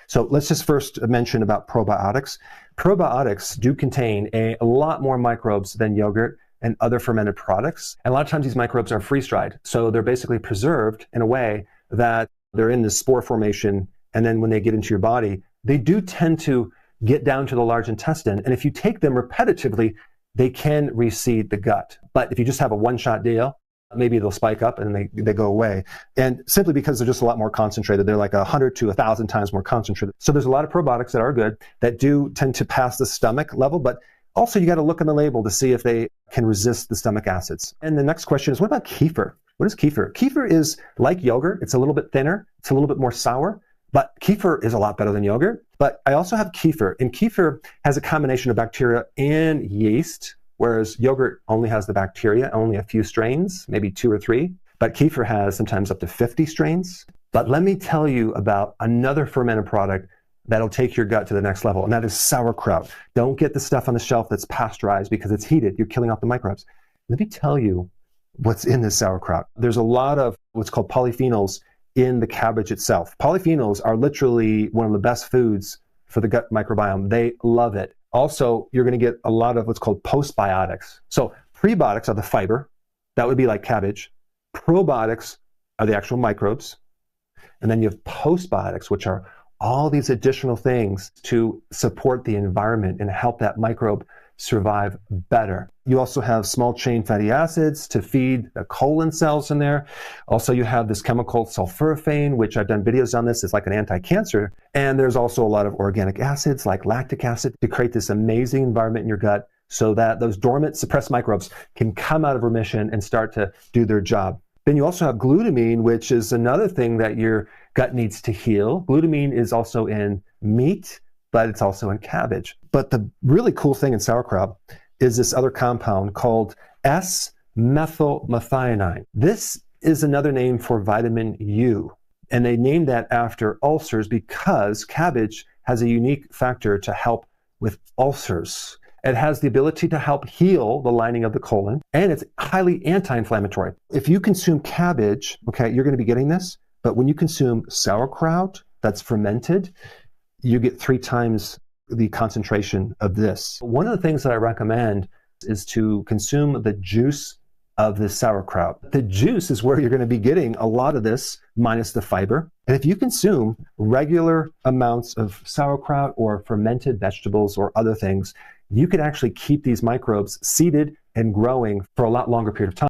So let's just first mention about probiotics. Probiotics do contain a lot more microbes than yogurt and other fermented products. And a lot of times these microbes are freeze-dried. So they're basically preserved in a way that they're in this spore formation. And then when they get into your body, they do tend to get down to the large intestine. And if you take them repetitively, they can reseed the gut. But if you just have a one-shot deal, maybe they'll spike up and they go away. And simply because they're just a lot more concentrated, they're like 100 to 1,000 times more concentrated. So there's a lot of probiotics that are good that do tend to pass the stomach level, but also you got to look on the label to see if they can resist the stomach acids. And the next question is, what about kefir? What is kefir? Kefir is like yogurt. It's a little bit thinner. It's a little bit more sour, but kefir is a lot better than yogurt. But I also have kefir, and kefir has a combination of bacteria and yeast, whereas yogurt only has the bacteria, only a few strains, maybe 2 or 3. But kefir has sometimes up to 50 strains. But let me tell you about another fermented product that'll take your gut to the next level, and that is sauerkraut. Don't get the stuff on the shelf that's pasteurized because it's heated. You're killing off the microbes. Let me tell you what's in this sauerkraut. There's a lot of what's called polyphenols in the cabbage itself. Polyphenols are literally one of the best foods for the gut microbiome. They love it. Also, you're going to get a lot of what's called postbiotics. So prebiotics are the fiber. That would be like cabbage. Probiotics are the actual microbes. And then you have postbiotics, which are all these additional things to support the environment and help that microbe survive better. You also have small chain fatty acids to feed the colon cells in there. Also, you have this chemical sulforaphane, which I've done videos on this. It's like an anti-cancer. And there's also a lot of organic acids like lactic acid to create this amazing environment in your gut so that those dormant suppressed microbes can come out of remission and start to do their job. Then you also have glutamine, which is another thing that your gut needs to heal. Glutamine is also in meat, but it's also in cabbage. But the really cool thing in sauerkraut is this other compound called S-methylmethionine. This is another name for vitamin U. And they named that after ulcers because cabbage has a unique factor to help with ulcers. It has the ability to help heal the lining of the colon, and it's highly anti-inflammatory. If you consume cabbage, okay, you're going to be getting this, but when you consume sauerkraut that's fermented, you get 3 times the concentration of this. One of the things that I recommend is to consume the juice of the sauerkraut. The juice is where you're going to be getting a lot of this minus the fiber. And if you consume regular amounts of sauerkraut or fermented vegetables or other things, you could actually keep these microbes seeded and growing for a lot longer period of time.